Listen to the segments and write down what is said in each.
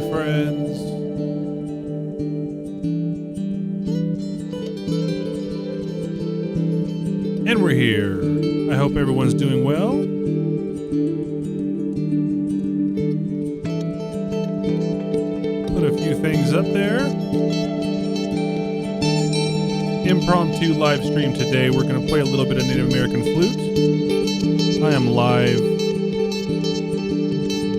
Hi, friends. And we're here. I hope everyone's doing well. Put a few things up there. Impromptu live stream today. We're going to play a little bit of Native American flute. I am live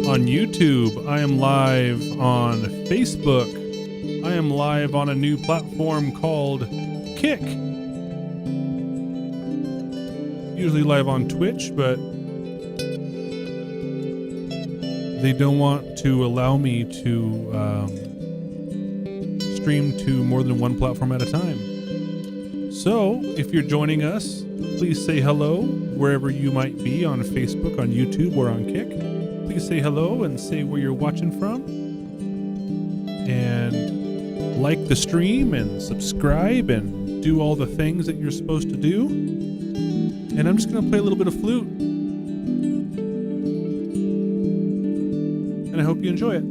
on YouTube. I am live on Facebook. I am live on a new platform called Kick. Usually live on Twitch, but they don't want to allow me to stream to more than one platform at a time. So if you're joining us, please say hello wherever you might be, on Facebook, on YouTube, or on Kick. Please say hello and say where you're watching from. And like the stream and subscribe and do all the things that you're supposed to do. And I'm just going to play a little bit of flute. And I hope you enjoy it.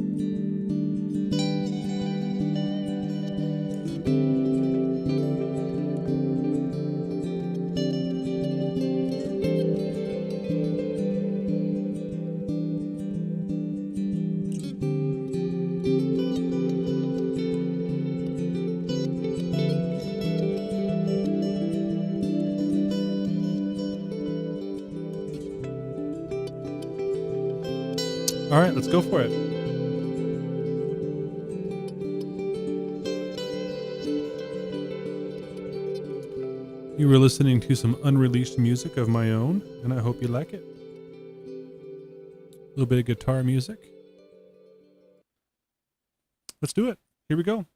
All right, let's go for it. You were listening to some unreleased music of my own, and I hope you like it. A little bit of guitar music. Let's do it. Here we go.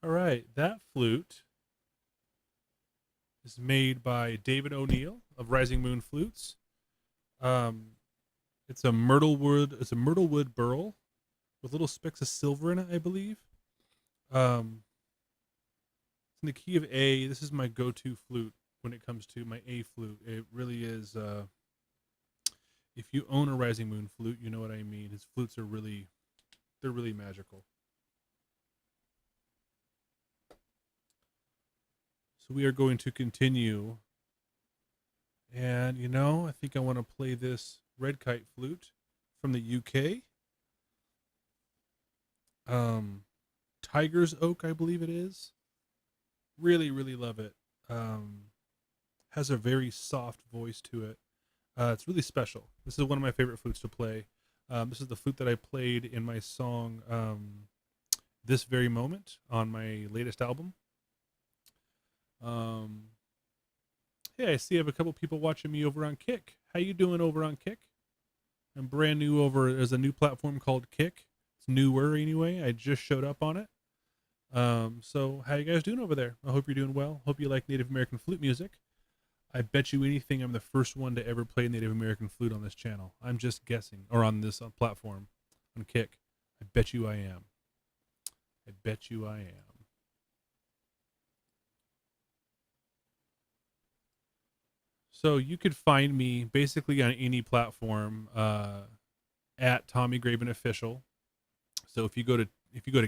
All right, that flute is made by David O'Neill of Rising Moon Flutes. Um, it's a myrtle wood. It's a myrtle wood burl with little specks of silver in it, I believe. It's in the key of A. This is my go-to flute when it comes to my A flute. It really is. If you own a Rising Moon flute, you know what I mean. His flutes are they're really magical. So we are going to continue. And, I think I want to play this red kite flute from the UK. Tiger's Oak, I believe it is. Really, really love it. Has a very soft voice to it. It's really special. This is one of my favorite flutes to play. This is the flute that I played in my song This Very Moment on my latest album. Hey, I see I have a couple people watching me over on Kick. How you doing over on Kick? I'm brand new there's a new platform called Kick. It's newer anyway. I just showed up on it. So how you guys doing over there? I hope you're doing well. Hope you like Native American flute music. I bet you anything I'm the first one to ever play Native American flute on this channel. I'm just guessing. Or on this platform, on Kick. I bet you I am. I bet you I am. So you could find me basically on any platform at Tommy Graven Official. So if you go to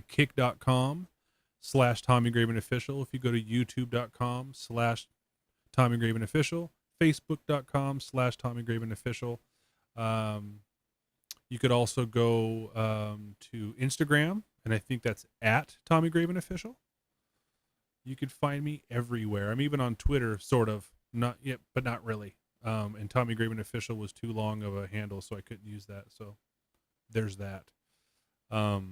kick.com/Tommy Graven Official, if you go to youtube.com/Tommy Graven Official, facebook.com/Tommy Graven Official. You could also go to Instagram, and I think that's at Tommy Graven Official. You could find me everywhere. I'm even on Twitter, sort of. Not yet, but not really. And Tommy Graven Official was too long of a handle, so I couldn't use that. So there's that. So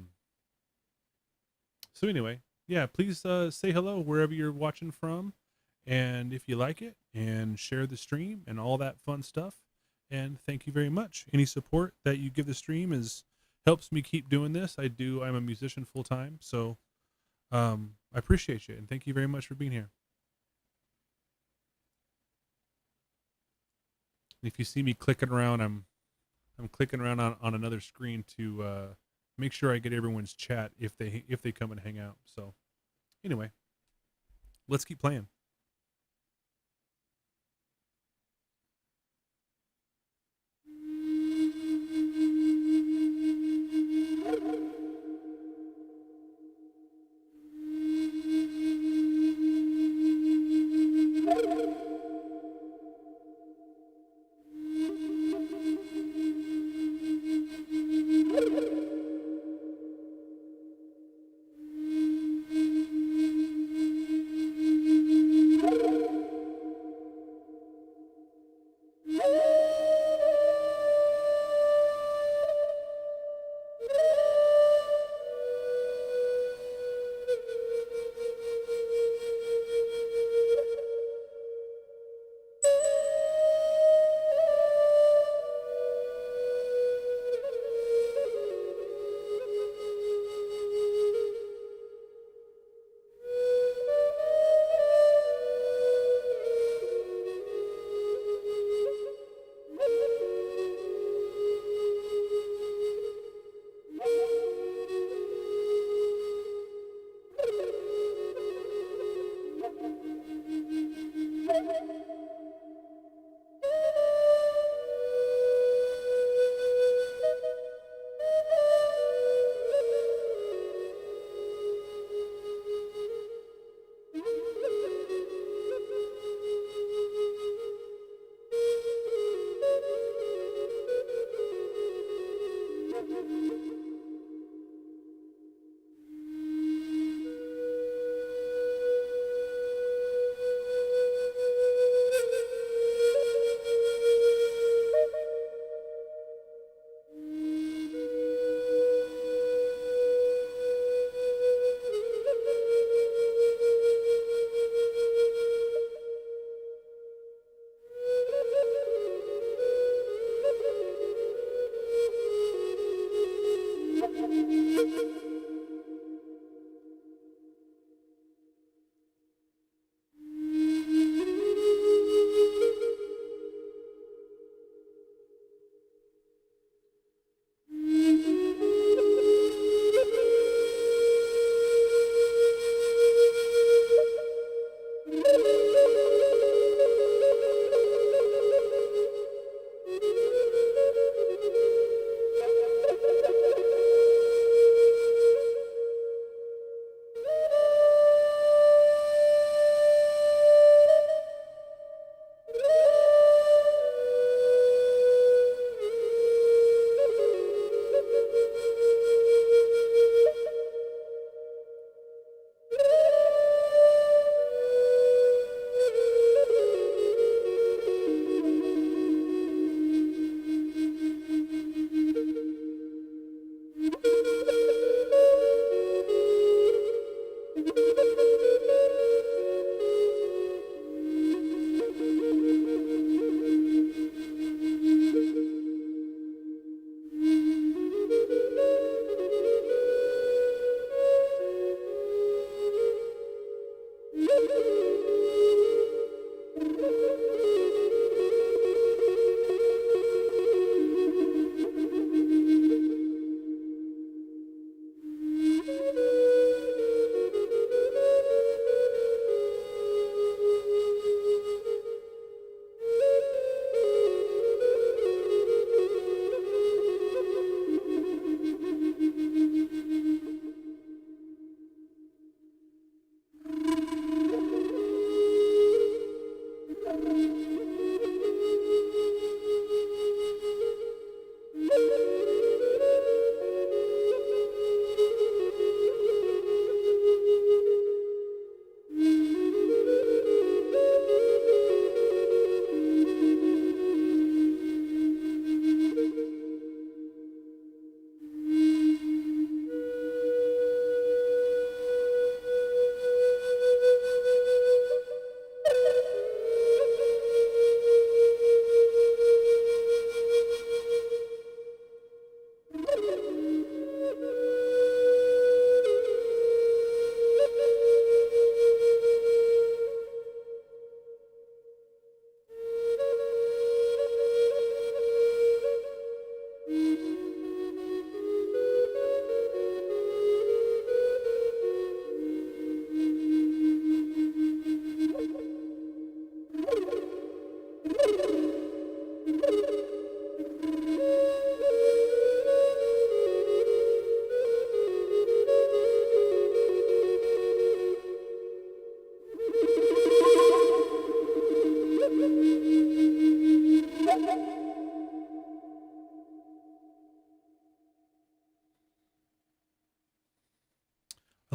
anyway, yeah, please say hello wherever you're watching from, and if you like it, and share the stream and all that fun stuff. And thank you very much. Any support that you give the stream helps me keep doing this. I'm a musician full time, so I appreciate you, and thank you very much for being here. If you see me clicking around, I'm clicking around on another screen to make sure I get everyone's chat if they come and hang out. So anyway, let's keep playing.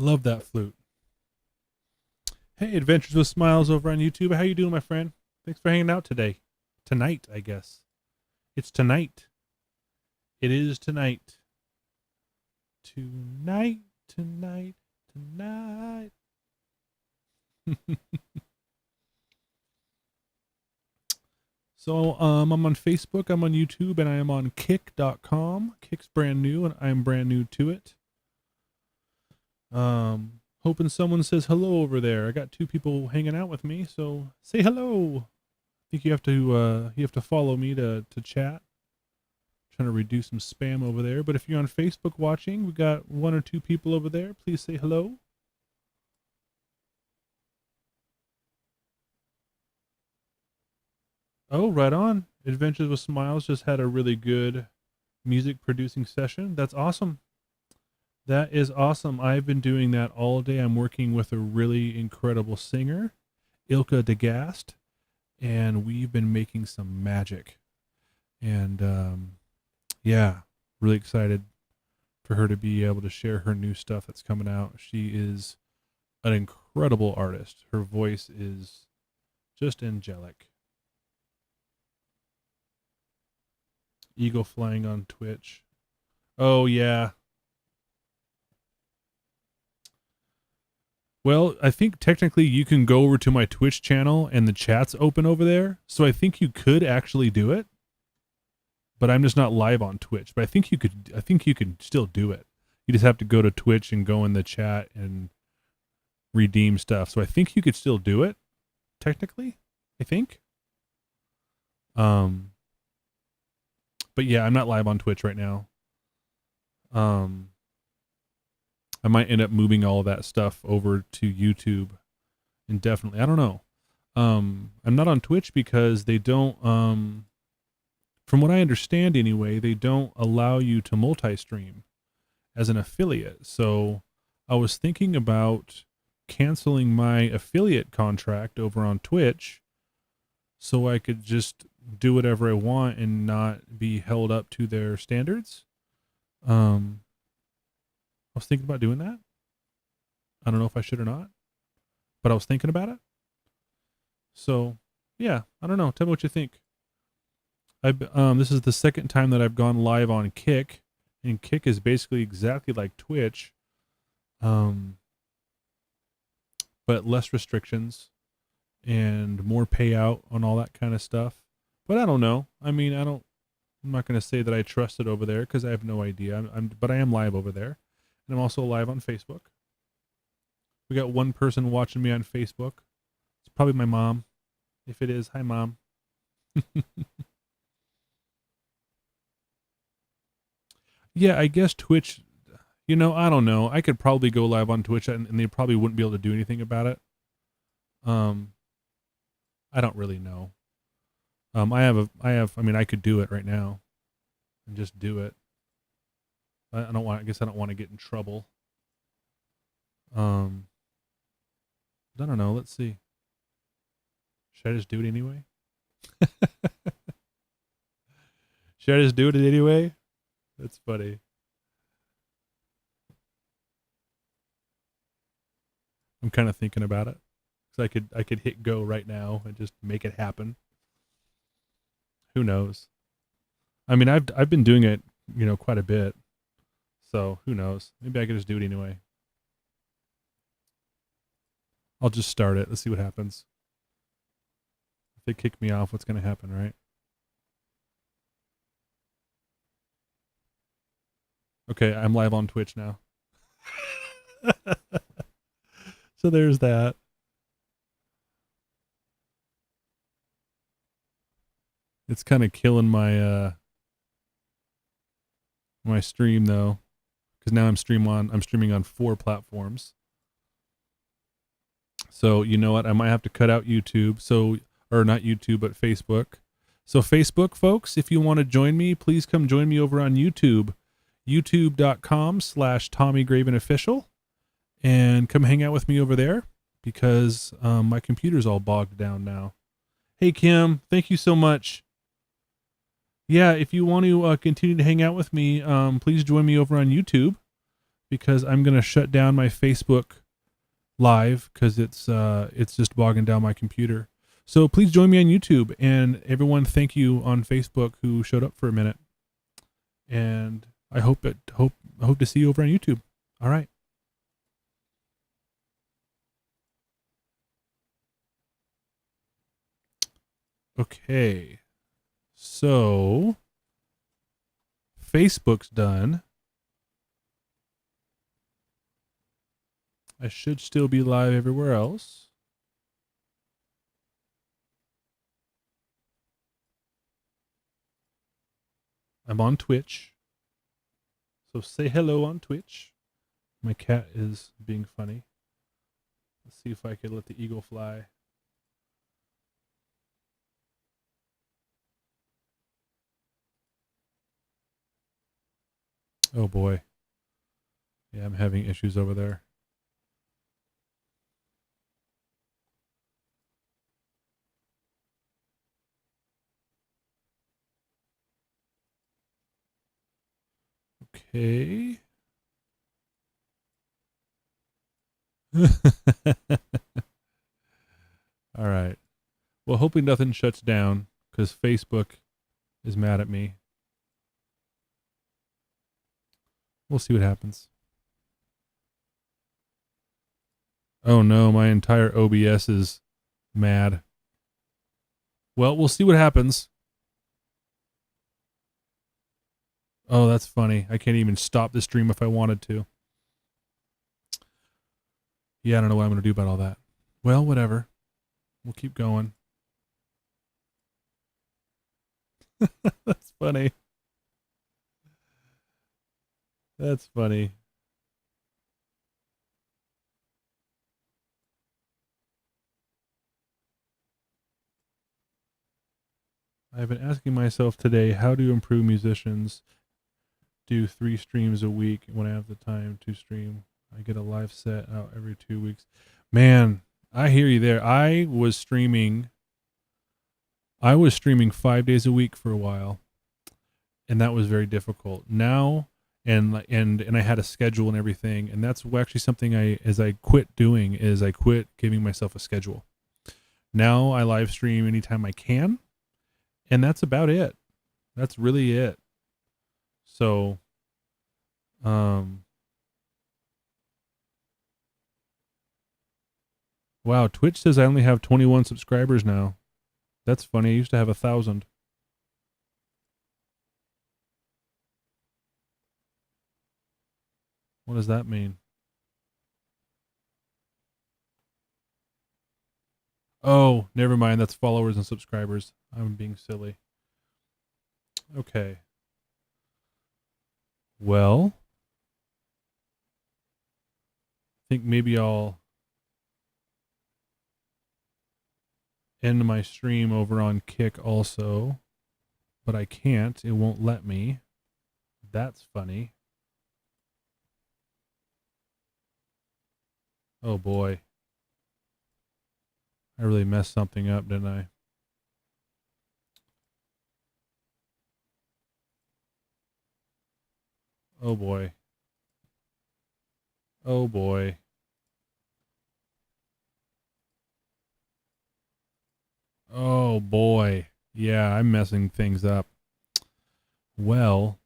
love that flute. Hey, Adventures with Smiles over on YouTube. How you doing, my friend? Thanks for hanging out today. Tonight, I guess. It's tonight. It is tonight. Tonight, tonight, tonight. So, I'm on Facebook, I'm on YouTube, and I am on kick.com. Kick's brand new, and I'm brand new to it. Hoping someone says hello over there. I got 2 people hanging out with me, so say hello. I think you have to follow me to chat. Trying to reduce some spam over there, but if you're on Facebook watching, we got 1 or 2 people over there. Please say hello. Oh, right on. Adventures with Smiles just had a really good music producing session. That's awesome. That is awesome. I've been doing that all day. I'm working with a really incredible singer, Ilka DeGast, and we've been making some magic. And yeah, really excited for her to be able to share her new stuff that's coming out. She is an incredible artist. Her voice is just angelic. Eagle flying on Twitch. Oh, yeah. Well, I think technically you can go over to my Twitch channel and the chat's open over there. So I think you could actually do it. But I'm just not live on Twitch. But I think you could still do it. You just have to go to Twitch and go in the chat and redeem stuff. So I think you could still do it. Technically, I think. But yeah, I'm not live on Twitch right now. I might end up moving all of that stuff over to YouTube indefinitely. I don't know. I'm not on Twitch because they don't, from what I understand anyway, they don't allow you to multi-stream as an affiliate. So I was thinking about canceling my affiliate contract over on Twitch so I could just do whatever I want and not be held up to their standards. I was thinking about doing that. I don't know if I should or not, but I was thinking about it. So yeah, I don't know. Tell me what you think. This is the second time that I've gone live on Kick, and Kick is basically exactly like Twitch, but less restrictions and more payout on all that kind of stuff. But I don't know. I mean, I'm not going to say that I trust it over there because I have no idea. But I am live over there, and I'm also live on Facebook. We got 1 person watching me on Facebook. It's probably my mom. If it is, hi mom. Yeah, I guess Twitch, I don't know. I could probably go live on Twitch and they probably wouldn't be able to do anything about it. I don't really know. I could do it right now and just do it. I don't want to get in trouble. I don't know. Let's see. Should I just do it anyway? Should I just do it anyway? That's funny. I'm kind of thinking about it. So I could hit go right now and just make it happen. Who knows? I mean, I've been doing it, quite a bit. So who knows? Maybe I could just do it anyway. I'll just start it. Let's see what happens. If they kick me off, what's going to happen, right? Okay, I'm live on Twitch now. So there's that. It's kind of killing my my stream though, because now I'm streaming on 4 platforms. So you know what? I might have to cut out YouTube. Or not YouTube, but Facebook. So Facebook folks, if you want to join me, please come join me over on YouTube, youtube.com/TommyGravenOfficial, and come hang out with me over there because my computer's all bogged down now. Hey Kim, thank you so much. Yeah, if you want to continue to hang out with me, please join me over on YouTube because I'm gonna shut down my Facebook Live because it's just bogging down my computer. So please join me on YouTube, and everyone, thank you on Facebook who showed up for a minute. And I hope to see you over on YouTube. All right. Okay. So Facebook's done. I should still be live everywhere else. I'm on Twitch. So say hello on Twitch. My cat is being funny. Let's see if I can let the eagle fly. Oh boy. Yeah, I'm having issues over there. Okay. All right. Well, hoping nothing shuts down because Facebook is mad at me. We'll see what happens. Oh no, my entire OBS is mad. Well, we'll see what happens. Oh, that's funny. I can't even stop the stream if I wanted to. Yeah, I don't know what I'm going to do about all that. Well, whatever. We'll keep going. That's funny. That's funny. I've been asking myself today, how do musicians do 3 streams a week when I have the time to stream? I get a live set out every 2 weeks. Man, I hear you there. I was streaming 5 days a week for a while, and that was very difficult. Now, and I had a schedule and everything, and that's actually something I quit doing is I quit giving myself a schedule. Now I live stream anytime I can, and that's about it. That's really it. So, wow, Twitch says I only have 21 subscribers now. That's funny. I used to have 1,000. What does that mean? Oh, never mind. That's followers and subscribers. I'm being silly. Okay. Well, I think maybe I'll end my stream over on Kick also, but I can't. It won't let me. That's funny. Oh boy. I really messed something up, didn't I? Oh boy. Oh boy. Oh boy. Yeah, I'm messing things up. Well,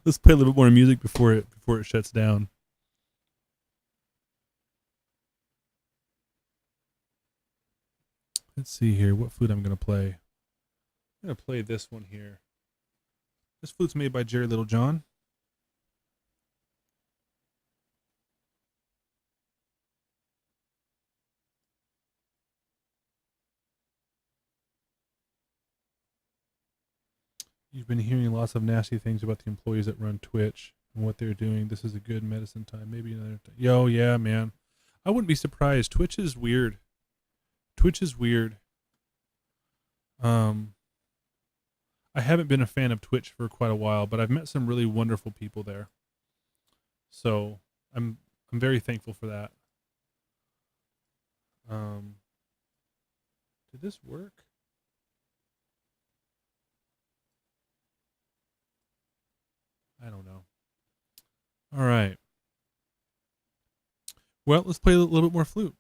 let's play a little bit more music before it shuts down. Let's see here what flute I'm going to play. I'm going to play this one here. This flute's made by Jerry Littlejohn. You've been hearing lots of nasty things about the employees that run Twitch and what they're doing. This is a good medicine time. Maybe another time. Yo, yeah, man. I wouldn't be surprised. Twitch is weird. Twitch is weird. I haven't been a fan of Twitch for quite a while, but I've met some really wonderful people there. So I'm very thankful for that. Did this work? I don't know. All right. Well, let's play a little bit more flute.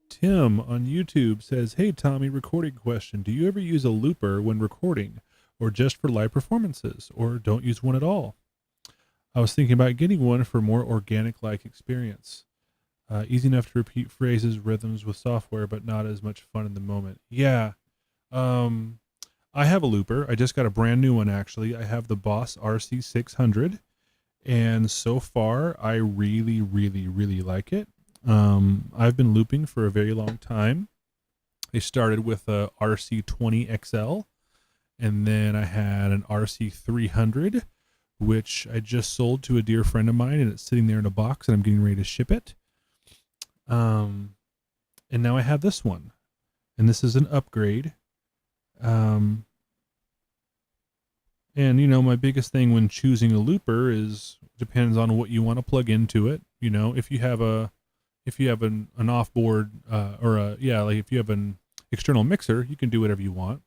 Tim on YouTube says, "Hey Tommy, recording question. Do you ever use a looper when recording, or just for live performances, or don't use one at all? I was thinking about getting one for more organic-like experience. Easy enough to repeat phrases, rhythms with software, but not as much fun in the moment." Yeah, um, I have a looper. I just got a brand new one actually. I have the Boss RC600, and so far I really, really, really like it. I've been looping for a very long time. I started with a RC20 XL, and then I had an RC300, which I just sold to a dear friend of mine, and it's sitting there in a box, and I'm getting ready to ship it. And now I have this one, and this is an upgrade. Um, and my biggest thing when choosing a looper is depends on what you want to plug into it. If you have an offboard or like if you have an external mixer, you can do whatever you want.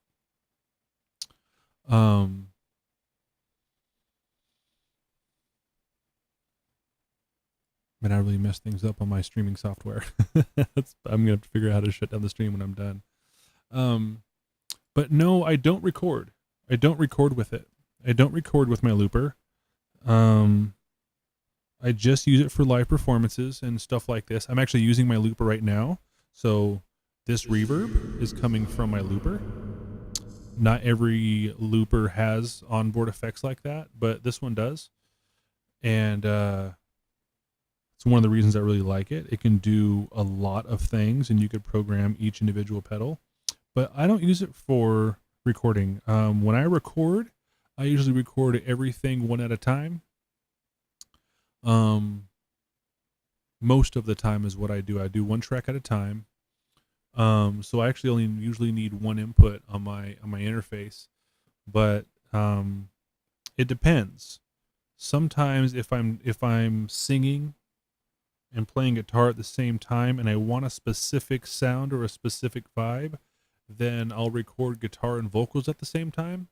But I really messed things up on my streaming software. I'm gonna have to figure out how to shut down the stream when I'm done. But no, I don't record. I don't record with it. I don't record with my looper. I just use it for live performances and stuff like this. I'm actually using my looper right now. So this reverb is coming from my looper. Not every looper has onboard effects like that, but this one does. And it's one of the reasons I really like it. It can do a lot of things, and you could program each individual pedal. But I don't use it for recording. When I record, I usually record everything one at a time. Most of the time is what I do. I do one track at a time. So I actually only usually need one input on my interface, but it depends. Sometimes if I'm singing and playing guitar at the same time, and I want a specific sound or a specific vibe, then I'll record guitar and vocals at the same time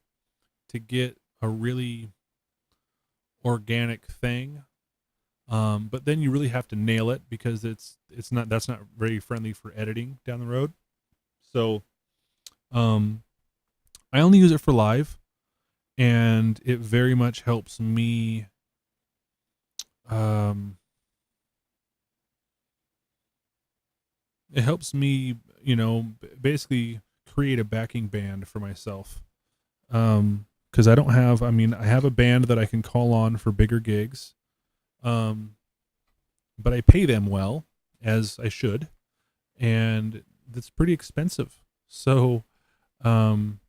to get a really organic thing. But then you really have to nail it because that's not very friendly for editing down the road. So Um, I only use it for live, and it very much helps me. Um, it helps me, basically create a backing band for myself. Because I don't have. I mean, I have a band that I can call on for bigger gigs. Um, but I pay them well, as I should, and that's pretty expensive. So, um,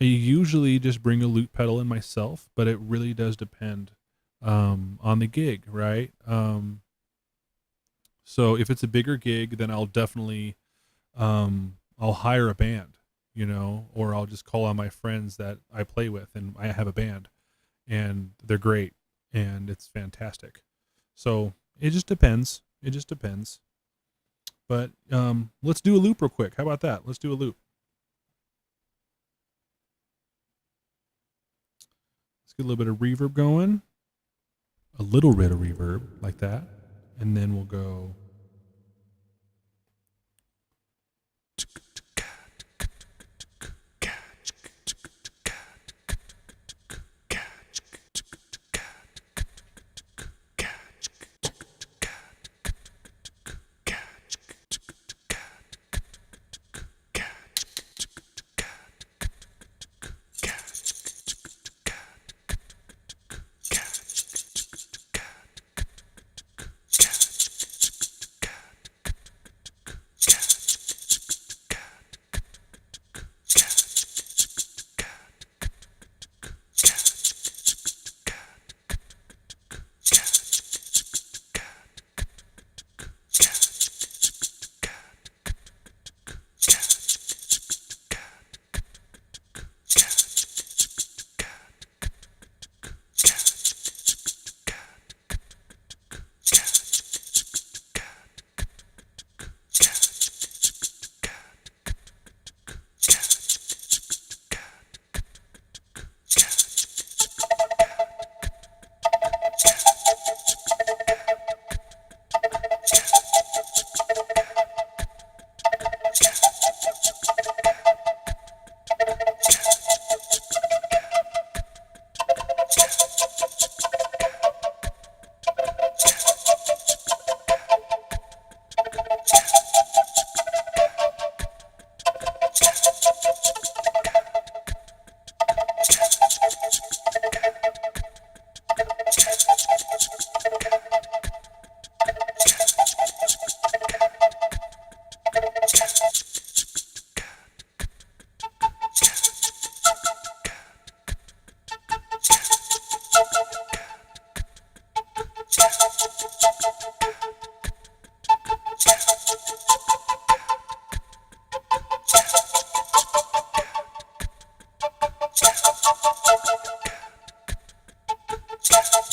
I usually just bring a loop pedal in myself, but it really does depend on the gig, right? So if it's a bigger gig, then I'll definitely I'll hire a band, or I'll just call on my friends that I play with, and I have a band, and they're great, and it's fantastic. So it just depends. It just depends. But let's do a loop real quick. How about that? Let's do a loop. Let's get a little bit of reverb going. A little bit of reverb like that. And then we'll go.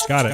Got it.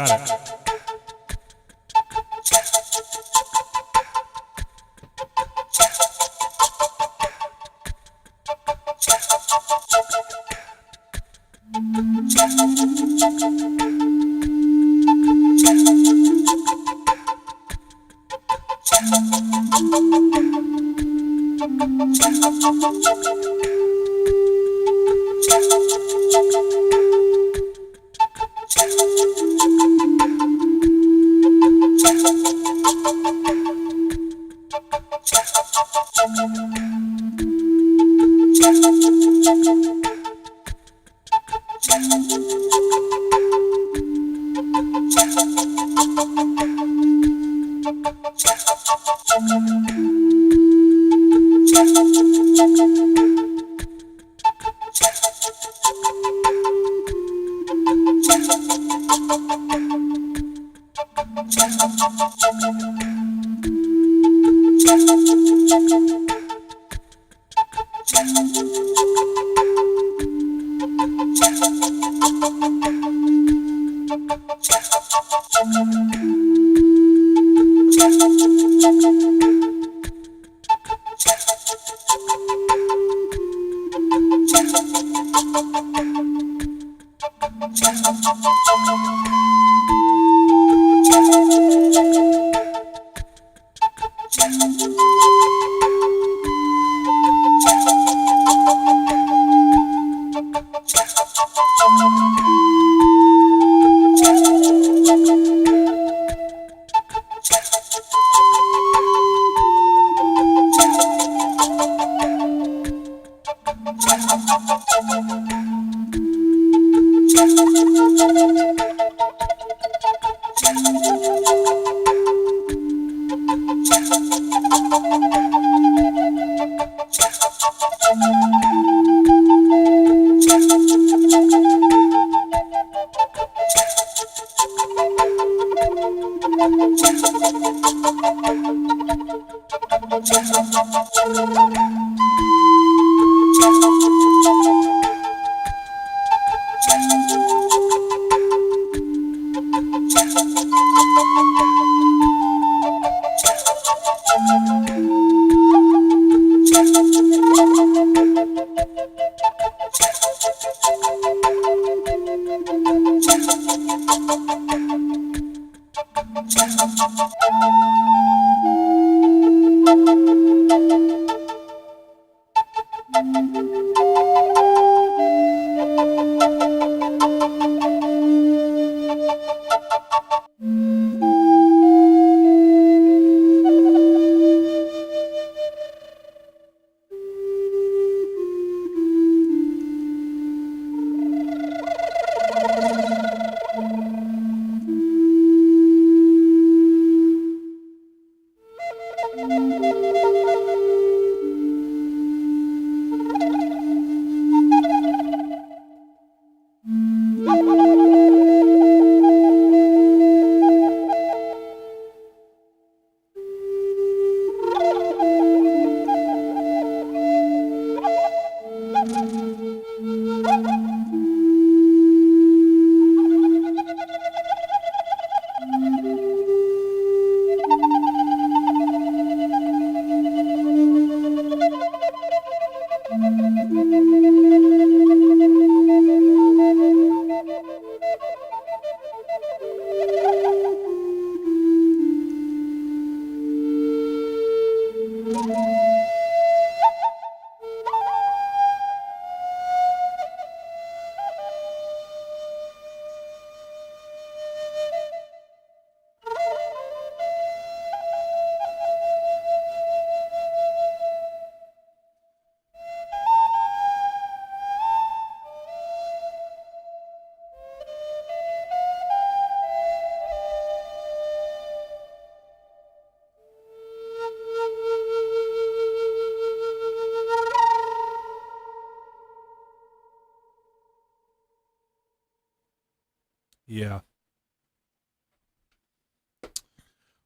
Yeah.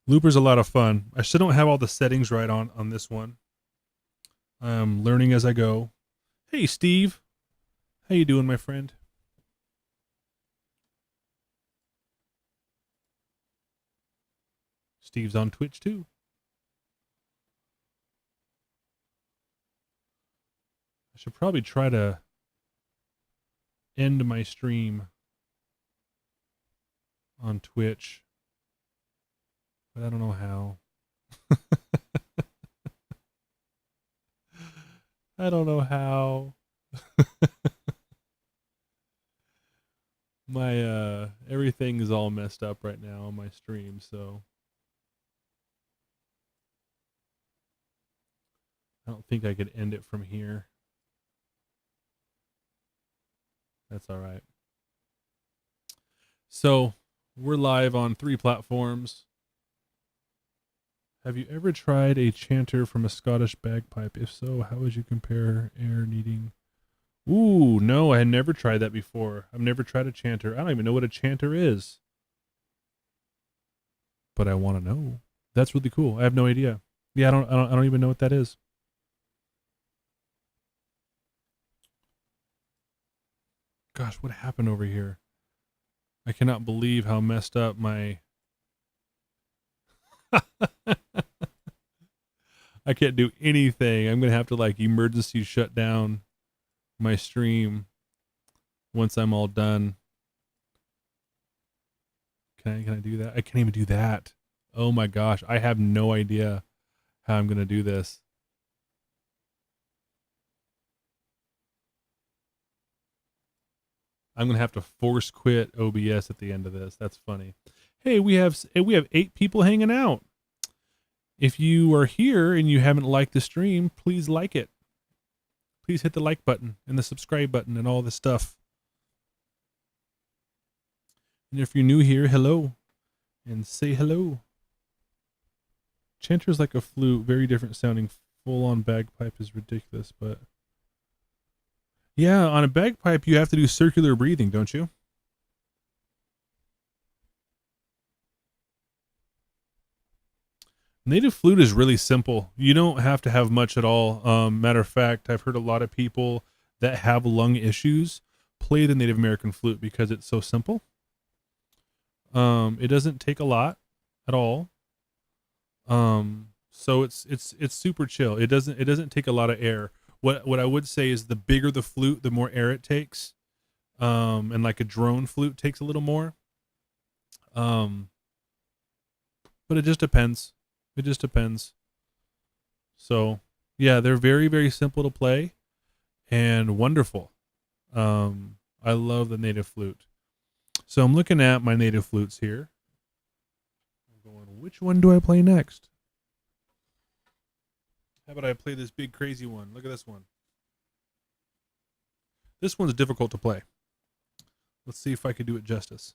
Looper's a lot of fun. I still don't have all the settings right on this one. I'm learning as I go. Hey, Steve. How you doing, my friend? Steve's on Twitch, too. I should probably try to end my stream on Twitch, but I don't know how. I don't know how. My everything is all messed up right now on my stream, so I don't think I could end it from here. That's all right. So we're live on 3 platforms. Have you ever tried a chanter from a Scottish bagpipe? If so, how would you compare air needing? Ooh, no, I had never tried that before. I've never tried a chanter. I don't even know what a chanter is. But I want to know. That's really cool. I have no idea. Yeah, I don't even know what that is. Gosh, what happened over here? I cannot believe how messed up my I can't do anything. I'm going to have to like emergency shut down my stream once I'm all done. Can I do that? I can't even do that. Oh my gosh, I have no idea how I'm going to do this. I'm going to have to force quit OBS at the end of this. That's funny. Hey, we have 8 people hanging out. If you are here and you haven't liked the stream, please like it. please hit the like button and the subscribe button and all this stuff. And if you're new here, hello, and say hello. Chanter's like a flute, very different sounding. Full-on bagpipe is ridiculous, but yeah, on a bagpipe you have to do circular breathing, don't you? Native flute is really simple. You don't have to have much at all. Matter of fact, I've heard a lot of people that have lung issues play the Native American flute because it's so simple. It doesn't take a lot at all. So it's super chill. It doesn't take a lot of air. What I would say is the bigger the flute, the more air it takes. And like a drone flute takes a little more. But it just depends. It just depends. So yeah, they're very, very simple to play and wonderful. I love the native flute. So I'm looking at my native flutes here. I'm going, which one do I play next? How about I play this big crazy one? Look at this one. This one's difficult to play. Let's see if I can do it justice.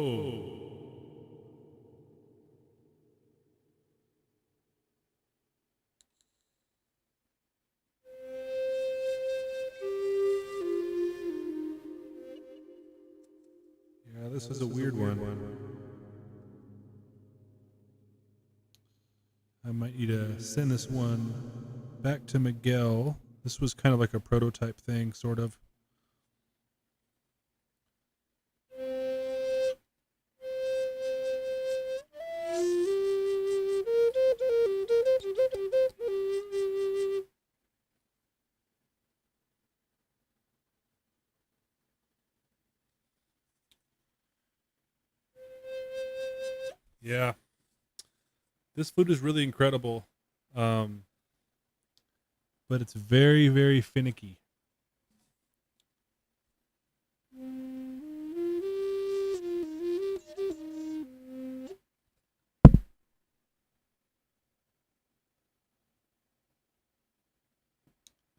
Oh. Yeah, this is a weird one. I might need to send this one back to Miguel. This was kind of like a prototype thing, sort of. Yeah. This flute is really incredible. But it's very, very finicky.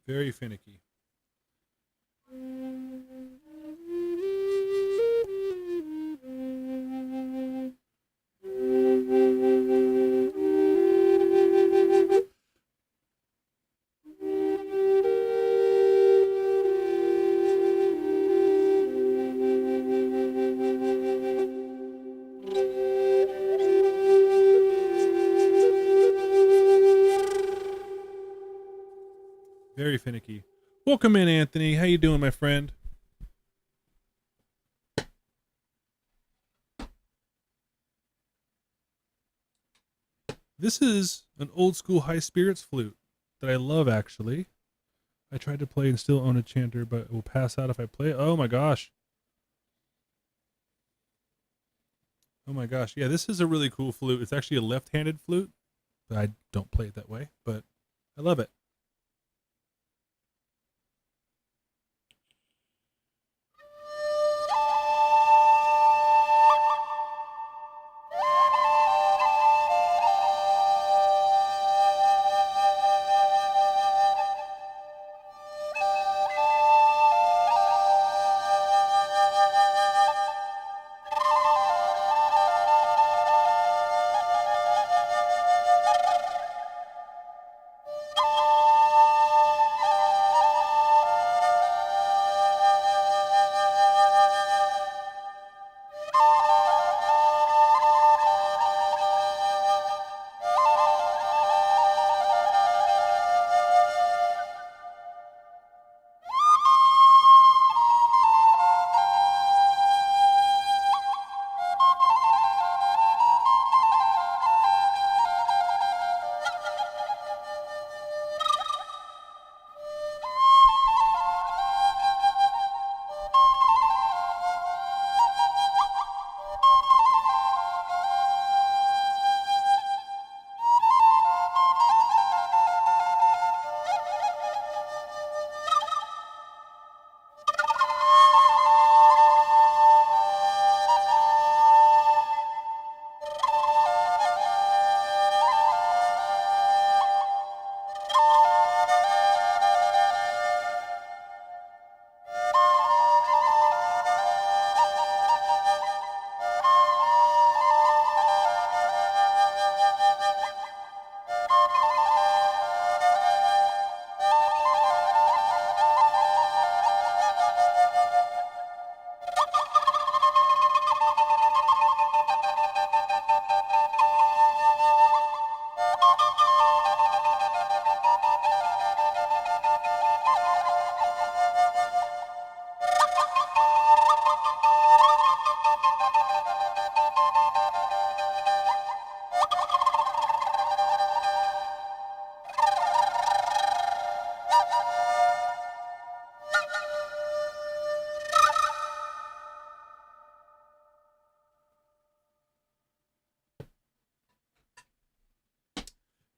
Very finicky. Very finicky. Welcome in, Anthony. How you doing, my friend? This is an old school high spirits flute that I love, actually. I tried to play and still own a chanter, but it will pass out if I play it. Oh my gosh. Oh my gosh. Yeah, this is a really cool flute. It's actually a left-handed flute, but I don't play it that way, but I love it.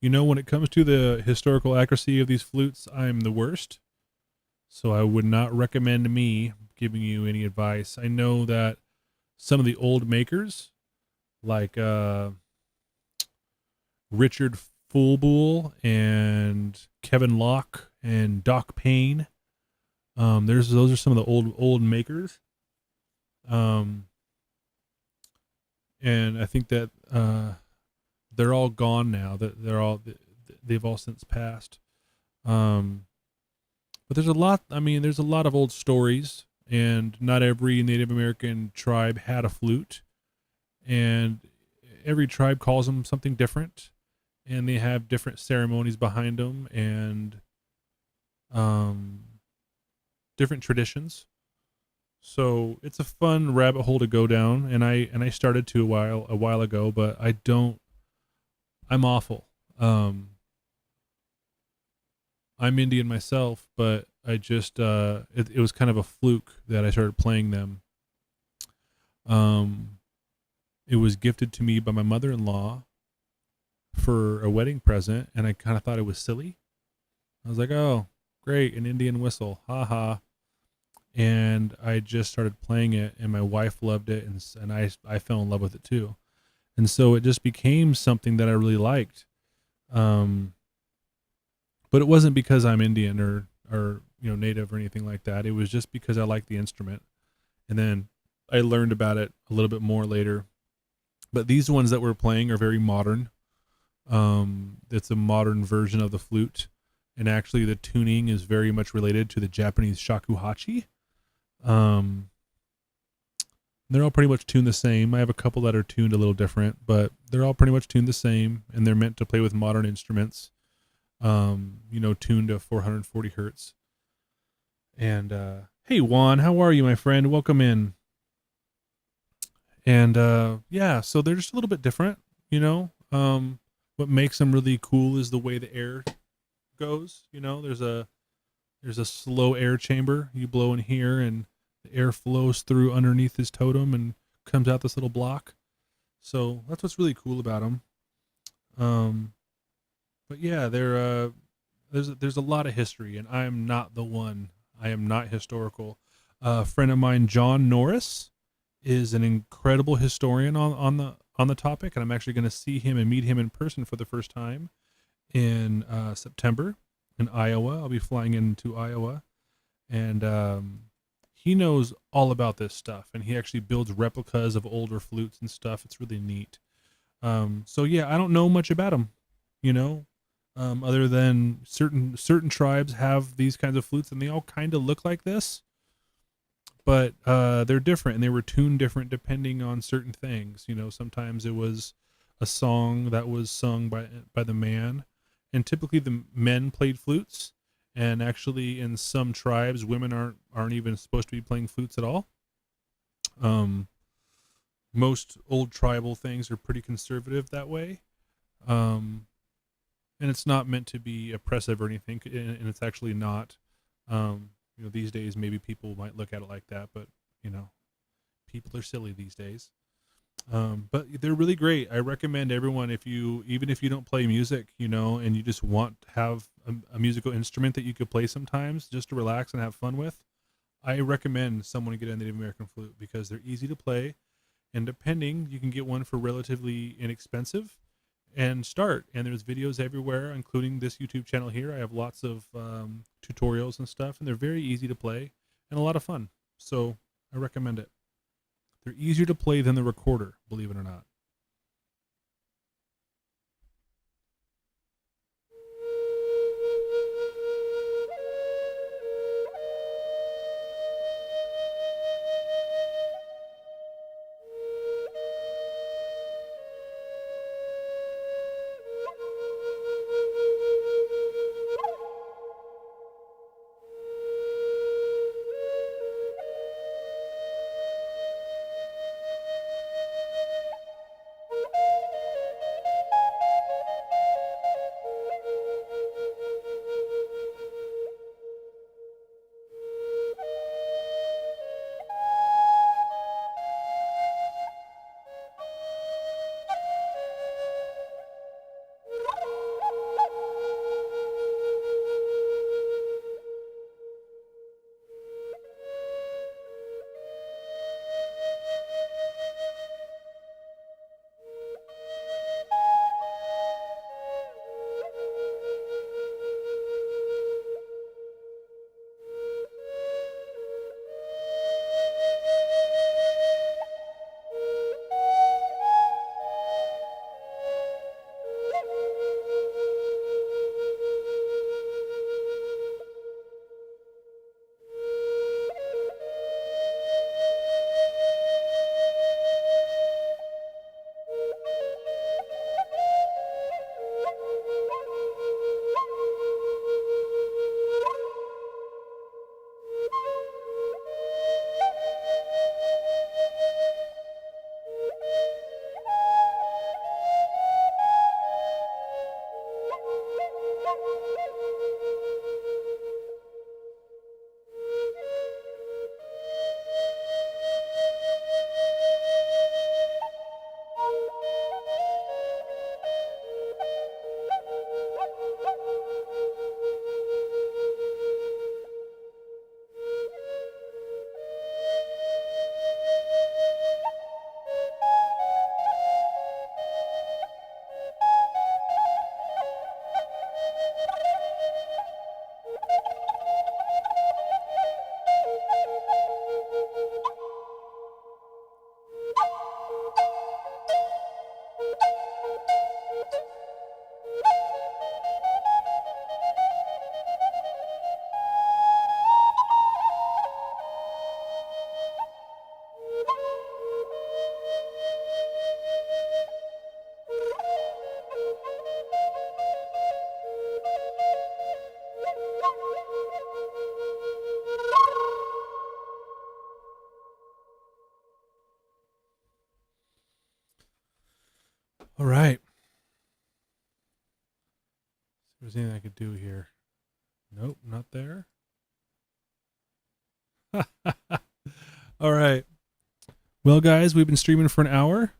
You know, when it comes to the historical accuracy of these flutes, I'm the worst. So I would not recommend me giving you any advice. I know that some of the old makers, like Richard Fulbull and Kevin Locke and Doc Payne, those are some of the old makers. Um, and I think that they're all gone now. That they've all since passed. But there's a lot. I mean, there's a lot of old stories, and not every Native American tribe had a flute, and every tribe calls them something different, and they have different ceremonies behind them, and different traditions. So it's a fun rabbit hole to go down, and I started to a while ago, but I don't. I'm awful. I'm Indian myself, but I just it was kind of a fluke that I started playing them. Um, it was gifted to me by my mother-in-law for a wedding present, and I kind of thought it was silly. I was like, "Oh, great, an Indian whistle, haha!" And I just started playing it, and my wife loved it, and I fell in love with it too, and so it just became something that I really liked. Um, but it wasn't because I'm Indian or native or anything like that. It was just because I liked the instrument, and then I learned about it a little bit more later. But these ones that we're playing are very modern. It's a modern version of the flute, and actually the tuning is very much related to the Japanese shakuhachi. Um, they're all pretty much tuned the same. I have a couple that are tuned a little different, but they're all pretty much tuned the same, and they're meant to play with modern instruments. tuned to 440 hertz. And hey, Juan, how are you, my friend? Welcome in. And yeah, so they're just a little bit different, you know. What makes them really cool is the way the air goes. There's a slow air chamber. You blow in here, and the air flows through underneath his totem and comes out this little block. So that's what's really cool about them. Um, but yeah, there's a lot of history, and I am not the one. I am not historical. A friend of mine, John Norris, is an incredible historian on the topic, and I'm actually going to see him and meet him in person for the first time in September in Iowa. I'll be flying into Iowa, and he knows all about this stuff, and he actually builds replicas of older flutes and stuff. It's really neat. So yeah, I don't know much about them, you know, other than certain tribes have these kinds of flutes, and they all kind of look like this, but they're different, and they were tuned different depending on certain things. Sometimes it was a song that was sung by the man, and typically the men played flutes. And actually, in some tribes, women aren't even supposed to be playing flutes at all. Um, Most old tribal things are pretty conservative that way. Um, and it's not meant to be oppressive or anything, and it's actually not. These days maybe people might look at it like that, but you know, people are silly these days. But they're really great. I recommend everyone, even if you don't play music, and you just want to have a musical instrument that you could play sometimes just to relax and have fun with, I recommend someone get a Native American flute because they're easy to play, and depending, you can get one for relatively inexpensive and start. And there's videos everywhere, including this YouTube channel here. I have lots of tutorials and stuff, and they're very easy to play and a lot of fun. So I recommend it. They're easier to play than the recorder, believe it or not. All right. If there's anything I could do here. Nope, not there. All right. Well, guys, we've been streaming for an hour,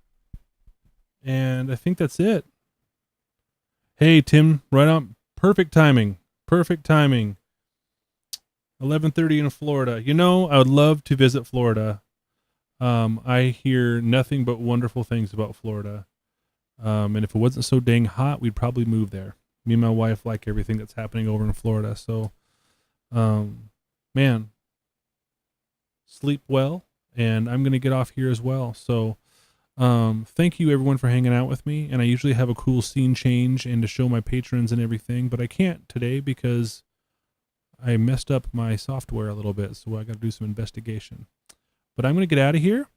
and I think that's it. Hey, Tim, right on. Perfect timing. Perfect timing. 11:30 in Florida. You know, I would love to visit Florida. I hear nothing but wonderful things about Florida. And if it wasn't so dang hot, we'd probably move there. Me and my wife like everything that's happening over in Florida. So, man, sleep well. And I'm going to get off here as well. So, thank you everyone for hanging out with me. And I usually have a cool scene change and to show my patrons and everything, but I can't today because I messed up my software a little bit. So I got to do some investigation. But I'm going to get out of here.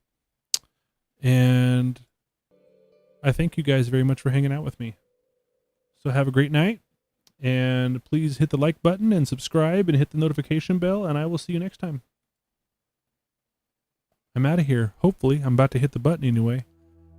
And I thank you guys very much for hanging out with me. So have a great night. And please hit the like button and subscribe and hit the notification bell. And I will see you next time. I'm out of here. Hopefully. I'm about to hit the button anyway.